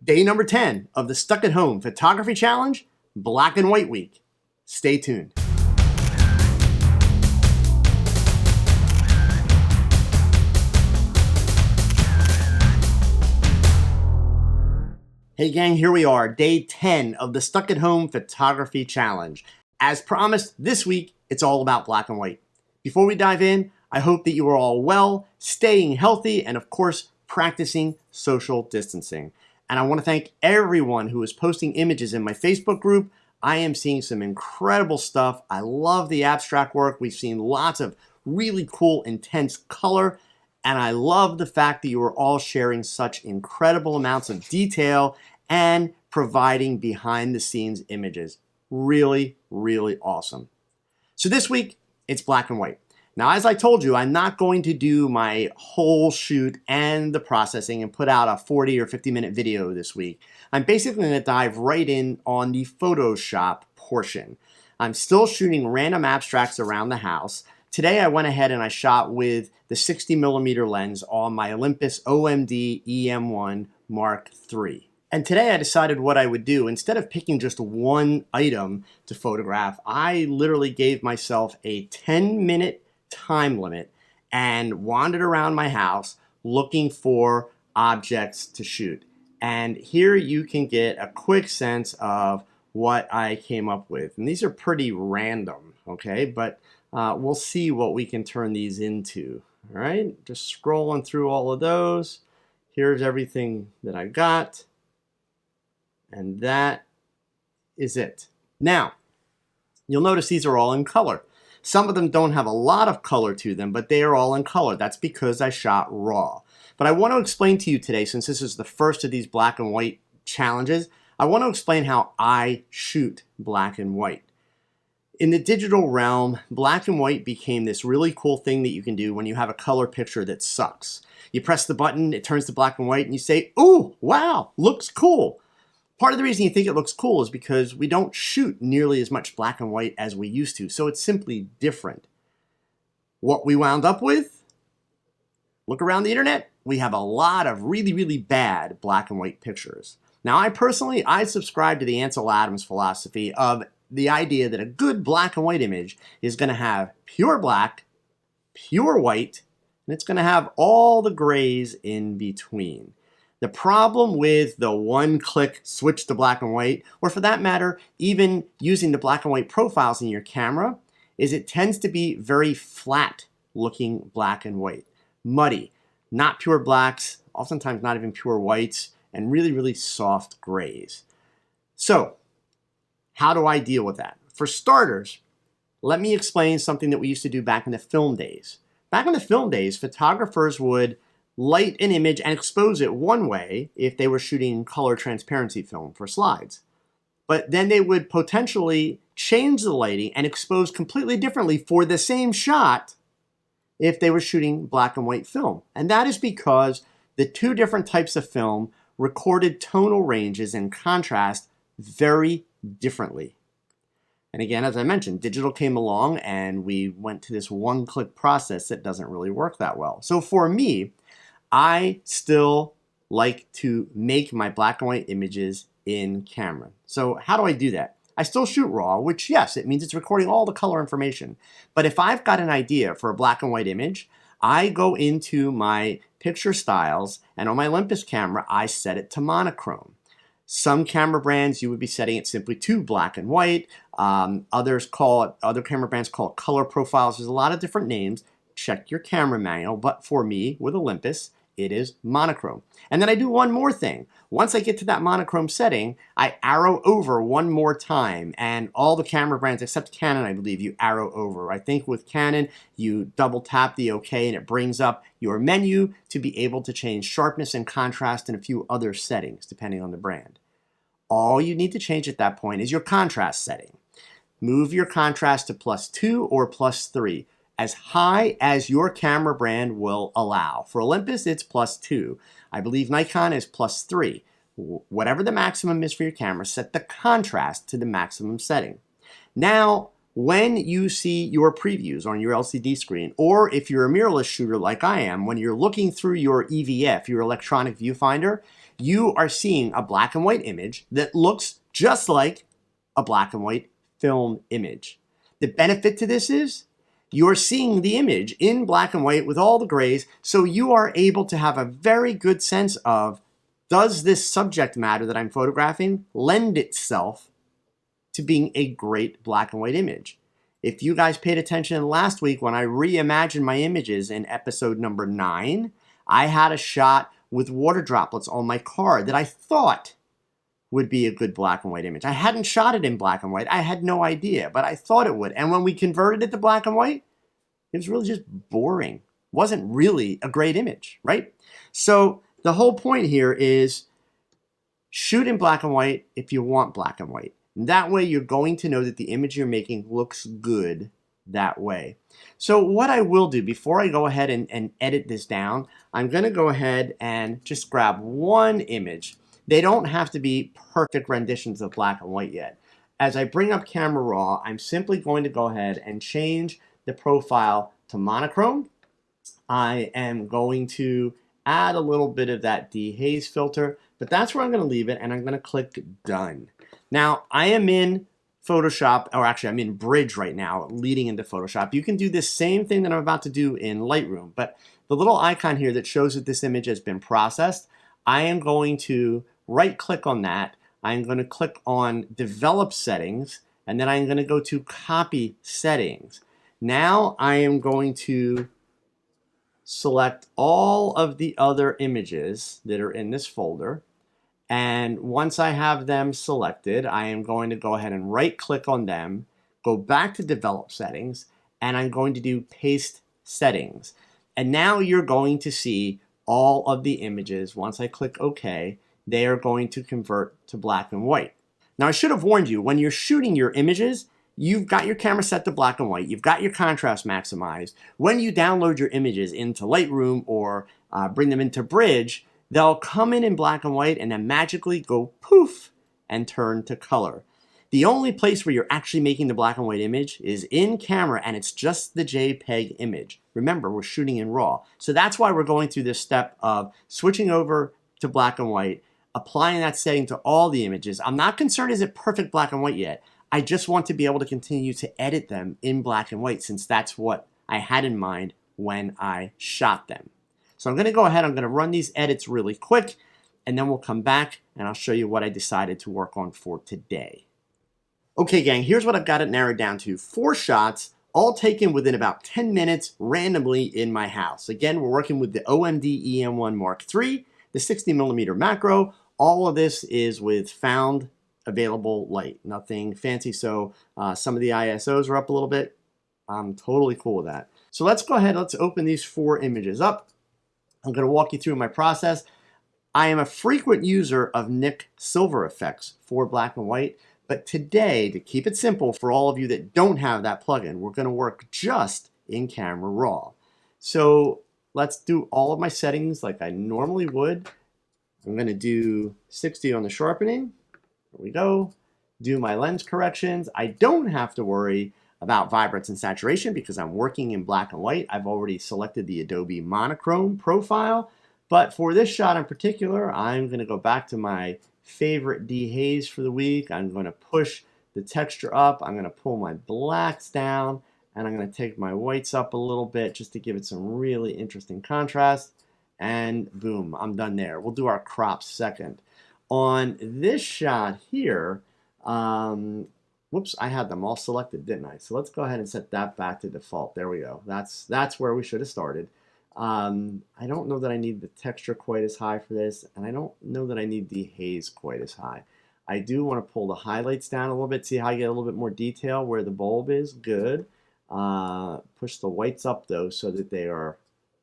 Day number 10 of the Stuck at Home Photography Challenge, Black and White Week. Stay tuned. Hey gang, here we are, day 10 of the Stuck at Home Photography Challenge. As promised, this week, it's all about black and white. Before we dive in, I hope that you are all well, staying healthy, and of course, practicing social distancing. And I want to thank everyone who is posting images in my Facebook group. I am seeing some incredible stuff. I love the abstract work. We've seen lots of really cool, intense color. And I love the fact that you are all sharing such incredible amounts of detail and providing behind the scenes images. Really, really awesome. So this week, it's black and white. Now, as I told you, I'm not going to do my whole shoot and the processing and put out a 40 or 50-minute video this week. I'm basically going to dive right in on the Photoshop portion. I'm still shooting random abstracts around the house. Today, I went ahead and I shot with the 60mm lens on my Olympus OMD EM1 Mark III. And today I decided what I would do. Instead of picking just one item to photograph, I literally gave myself a 10-minute time limit and wandered around my house looking for objects to shoot. And here you can get a quick sense of what I came up with. And these are pretty random, okay? But we'll see what we can turn these into. All right, just scrolling through all of those. Here's everything that I got. And that is it. Now, you'll notice these are all in color. Some of them don't have a lot of color to them, but they are all in color. That's because I shot raw. But I want to explain to you today, since this is the first of these black and white challenges, I want to explain how I shoot black and white. In the digital realm, black and white became this really cool thing that you can do when you have a color picture that sucks. You press the button, it turns to black and white, and you say, "Ooh, wow, looks cool." Part of the reason you think it looks cool is because we don't shoot nearly as much black and white as we used to, so it's simply different. What we wound up with? Look around the internet. We have a lot of really, really bad black and white pictures. Now, I subscribe to the Ansel Adams philosophy of the idea that a good black and white image is going to have pure black, pure white, and it's going to have all the grays in between. The problem with the one-click switch to black and white, or for that matter, even using the black and white profiles in your camera, is it tends to be very flat-looking black and white. Muddy, not pure blacks, oftentimes not even pure whites, and really, really soft grays. So, how do I deal with that? For starters, let me explain something that we used to do back in the film days. Back in the film days, photographers would light an image and expose it one way if they were shooting color transparency film for slides. But then they would potentially change the lighting and expose completely differently for the same shot if they were shooting black and white film. And that is because the two different types of film recorded tonal ranges and contrast very differently. And again, as I mentioned, digital came along and we went to this one-click process that doesn't really work that well. So for me, I still like to make my black and white images in camera. So how do I do that? I still shoot raw, which yes, it means it's recording all the color information. But if I've got an idea for a black and white image, I go into my picture styles and on my Olympus camera, I set it to monochrome. Some camera brands, you would be setting it simply to black and white. Other camera brands call it color profiles. There's a lot of different names. Check your camera manual, but for me, with Olympus, it is monochrome. And then I do one more thing. Once I get to that monochrome setting, I arrow over one more time, and all the camera brands, except Canon, I believe, you arrow over. I think with Canon, you double tap the OK, and it brings up your menu to be able to change sharpness and contrast and a few other settings, depending on the brand. All you need to change at that point is your contrast setting. Move your contrast to +2 or +3. As high as your camera brand will allow. For Olympus, it's +2. I believe Nikon is +3. Whatever the maximum is for your camera, set the contrast to the maximum setting. Now, when you see your previews on your LCD screen, or if you're a mirrorless shooter like I am, when you're looking through your EVF, your electronic viewfinder, you are seeing a black and white image that looks just like a black and white film image. The benefit to this is you're seeing the image in black and white with all the grays, so you are able to have a very good sense of, does this subject matter that I'm photographing lend itself to being a great black and white image? If you guys paid attention last week when I reimagined my images in episode number 9, I had a shot with water droplets on my car that I thought would be a good black and white image. I hadn't shot it in black and white. I had no idea, but I thought it would. And when we converted it to black and white, it was really just boring. It wasn't really a great image, right? So the whole point here is shoot in black and white if you want black and white. That way you're going to know that the image you're making looks good that way. So what I will do before I go ahead and edit this down, I'm going to go ahead and just grab one image. They don't have to be perfect renditions of black and white yet. As I bring up Camera Raw, I'm simply going to go ahead and change the profile to monochrome. I am going to add a little bit of that dehaze filter, but that's where I'm going to leave it, and I'm going to click Done. Now, I am in Photoshop, or actually I'm in Bridge right now, leading into Photoshop. You can do this same thing that I'm about to do in Lightroom, but the little icon here that shows that this image has been processed, I am going to right-click on that. I'm going to click on Develop Settings, and then I'm going to go to Copy Settings. Now I am going to select all of the other images that are in this folder. And once I have them selected, I am going to go ahead and right click on them, go back to Develop Settings, and I'm going to do Paste Settings. And now you're going to see all of the images. Once I click OK, they are going to convert to black and white. Now I should have warned you, when you're shooting your images, you've got your camera set to black and white, you've got your contrast maximized. When you download your images into Lightroom or bring them into Bridge, they'll come in black and white and then magically go poof and turn to color. The only place where you're actually making the black and white image is in camera, and it's just the JPEG image. Remember, we're shooting in RAW. So that's why we're going through this step of switching over to black and white, applying that setting to all the images. I'm not concerned is it perfect black and white yet. I just want to be able to continue to edit them in black and white, since that's what I had in mind when I shot them. So I'm going to go ahead, I'm going to run these edits really quick, and then we'll come back and I'll show you what I decided to work on for today. Okay, gang, here's what I've got it narrowed down to. 4 shots, all taken within about 10 minutes randomly in my house. Again, we're working with the OMD EM1 Mark III, the 60mm macro. All of this is with found available light, nothing fancy. So some of the ISOs are up a little bit. I'm totally cool with that. So let's go ahead, let's open these 4 images up. I'm going to walk you through my process. I am a frequent user of Nik Silver effects for black and white, but today, to keep it simple for all of you that don't have that plugin, we're going to work just in Camera Raw. So let's do all of my settings like I normally would. I'm going to do 60 on the sharpening. There we go. Do my lens corrections. I don't have to worry about vibrance and saturation because I'm working in black and white. I've already selected the Adobe monochrome profile, but for this shot in particular, I'm going to go back to my favorite dehaze for the week. I'm going to push the texture up. I'm going to pull my blacks down, and I'm going to take my whites up a little bit just to give it some really interesting contrast. And boom, I'm done there. We'll do our crops second. On this shot here, whoops, I had them all selected, didn't I? So let's go ahead and set that back to default. There we go. That's where we should have started. I don't know that I need the texture quite as high for this, and I don't know that I need the haze quite as high. I do want to pull the highlights down a little bit, see how I get a little bit more detail where the bulb is. Good. Push the whites up, though, so that they are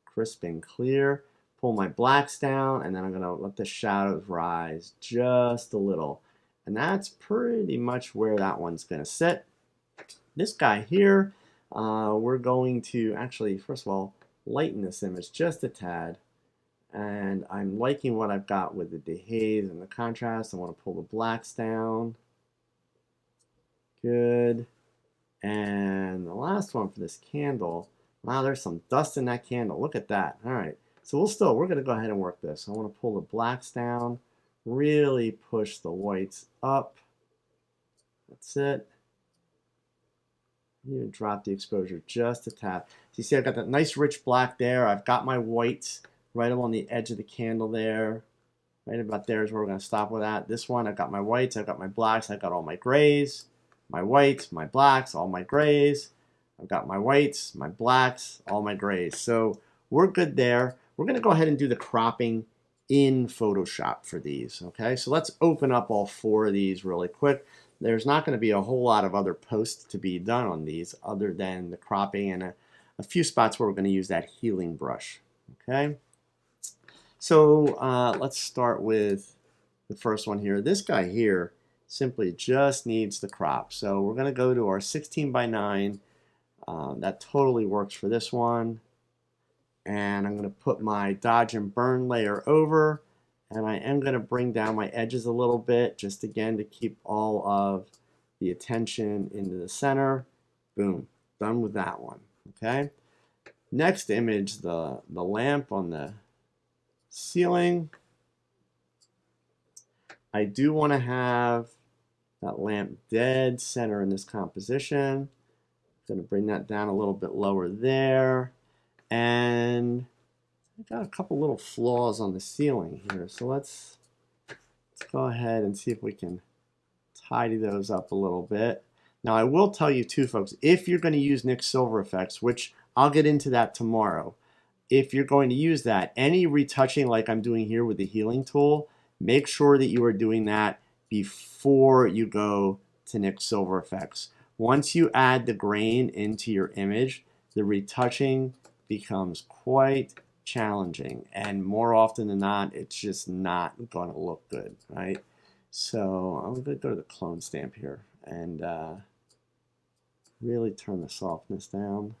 crisp and clear. Pull my blacks down, and then I'm going to let the shadows rise just a little. And that's pretty much where that one's going to sit. This guy here, we're going to actually, first of all, lighten this image just a tad. And I'm liking what I've got with the dehaze and the contrast. I want to pull the blacks down. Good. And the last one for this candle. Wow, there's some dust in that candle. Look at that. All right. So we're going to go ahead and work this. I want to pull the blacks down, really push the whites up. That's it. Even drop the exposure just a tap. So you see I've got that nice rich black there. I've got my whites right along the edge of the candle there. Right about there is where we're going to stop with that. This one, I've got my whites, I've got my blacks, I've got all my grays, my whites, my blacks, all my grays. I've got my whites, my blacks, all my grays. So we're good there. We're going to go ahead and do the cropping in Photoshop for these. Okay, so let's open up all 4 of these really quick. There's not going to be a whole lot of other posts to be done on these other than the cropping and a few spots where we're going to use that healing brush. Okay. So let's start with the first one here. This guy here simply just needs the crop. So we're going to go to our 16 by 9. That totally works for this one. And I'm going to put my dodge and burn layer over. And I am going to bring down my edges a little bit, just again to keep all of the attention into the center. Boom, done with that one. Okay. Next image, the lamp on the ceiling. I do want to have that lamp dead center in this composition. I'm going to bring that down a little bit lower there. And I've got a couple little flaws on the ceiling here. So let's go ahead and see if we can tidy those up a little bit. Now I will tell you too, folks, if you're going to use NYX Silver Effects, which I'll get into that tomorrow, if you're going to use that, any retouching like I'm doing here with the healing tool, make sure that you are doing that before you go to NYX Silver Effects. Once you add the grain into your image, the retouching becomes quite challenging, and more often than not, it's just not going to look good, right? So I'm going to go to the clone stamp here and really turn the softness down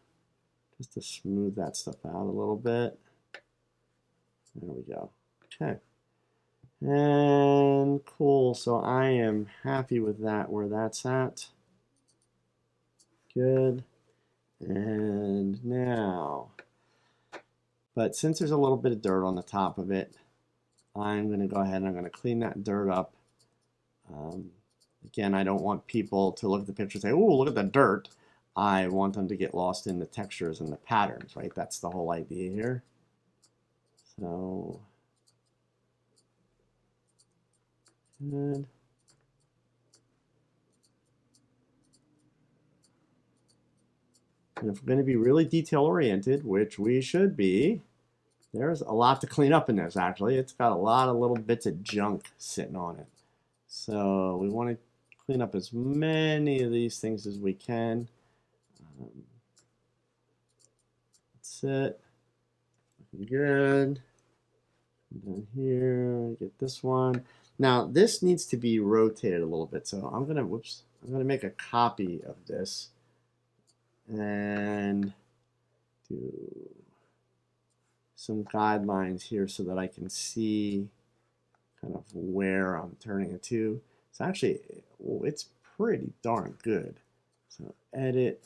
just to smooth that stuff out a little bit. There we go. Okay. And cool. So I am happy with that, where that's at. Good. And now, but since there's a little bit of dirt on the top of it, I'm going to go ahead and I'm going to clean that dirt up. Again, I don't want people to look at the picture and say, oh, look at the dirt. I want them to get lost in the textures and the patterns, right? That's the whole idea here. So, good. And if we're going to be really detail oriented, which we should be, there's a lot to clean up in this actually. It's got a lot of little bits of junk sitting on it. So we want to clean up as many of these things as we can. That's it. Good. And then here, get this one. Now this needs to be rotated a little bit. So I'm gonna make a copy of this and do some guidelines here so that I can see kind of where I'm turning it to. So actually, it's pretty darn good. So edit,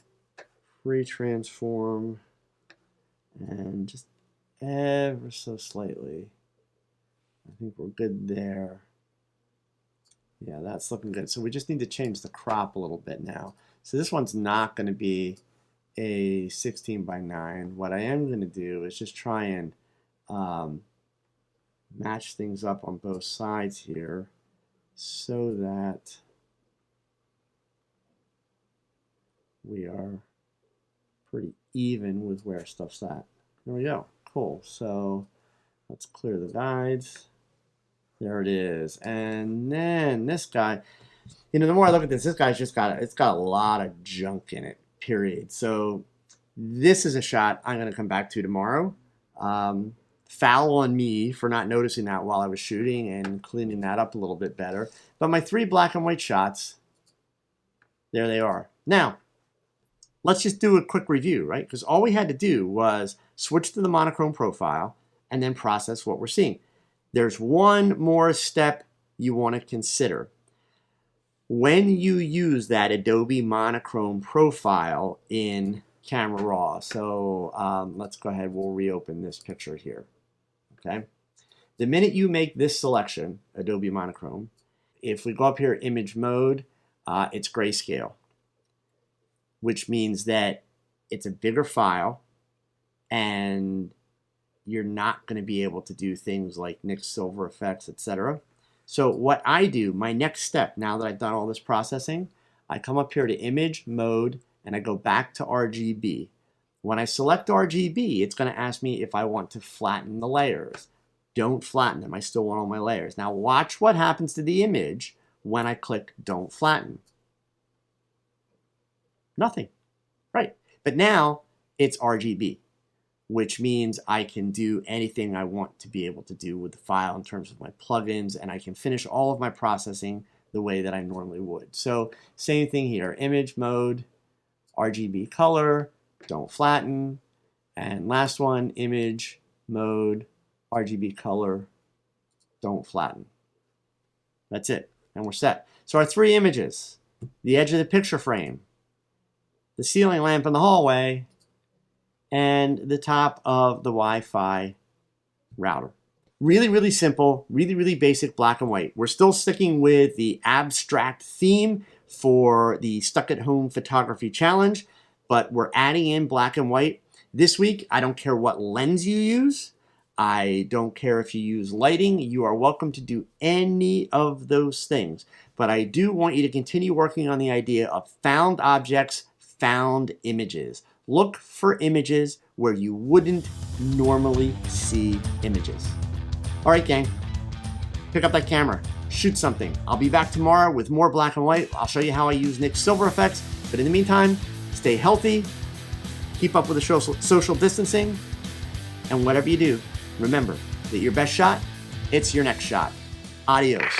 pre-transform, and just ever so slightly. I think we're good there. Yeah, that's looking good. So we just need to change the crop a little bit now. So this one's not going to be a 16 by 9. What I am going to do is just try and match things up on both sides here so that we are pretty even with where stuff's at. There we go. Cool. So let's clear the guides. There it is. And then this guy, you know, the more I look at this, this guy's just got, it's got a lot of junk in it, period. So this is a shot I'm going to come back to tomorrow. Foul on me for not noticing that while I was shooting and cleaning that up a little bit better. But my 3 black and white shots, there they are. Now, let's just do a quick review, right? Because all we had to do was switch to the monochrome profile and then process what we're seeing. There's one more step you want to consider. When you use that Adobe monochrome profile in Camera Raw, so let's go ahead, we'll reopen this picture here. okay? The minute you make this selection, Adobe Monochrome, if we go up here, image mode, it's grayscale, which means that it's a bigger file and you're not going to be able to do things like mix silver effects, etc. So what I do, my next step, now that I've done all this processing, I come up here to image mode and I go back to RGB. When I select RGB, it's going to ask me if I want to flatten the layers. Don't flatten them. I still want all my layers. Now watch what happens to the image when I click don't flatten. Nothing. Right. But now it's RGB, which means I can do anything I want to be able to do with the file in terms of my plugins, and I can finish all of my processing the way that I normally would. So same thing here, image mode, RGB color, don't flatten, and last one, image mode, RGB color, don't flatten. That's it, and we're set. So our 3 images, the edge of the picture frame, the ceiling lamp in the hallway, and the top of the Wi-Fi router. Really, really simple, really, really basic black and white. We're still sticking with the abstract theme for the Stuck at Home Photography Challenge, but we're adding in black and white. This week, I don't care what lens you use. I don't care if you use lighting. You are welcome to do any of those things. But I do want you to continue working on the idea of found objects, found images. Look for images where you wouldn't normally see images. All right, gang, pick up that camera, shoot something. I'll be back tomorrow with more black and white. I'll show you how I use Nick's silver effects. But in the meantime, stay healthy, keep up with the social distancing, and whatever you do, remember that your best shot, it's your next shot. Adios.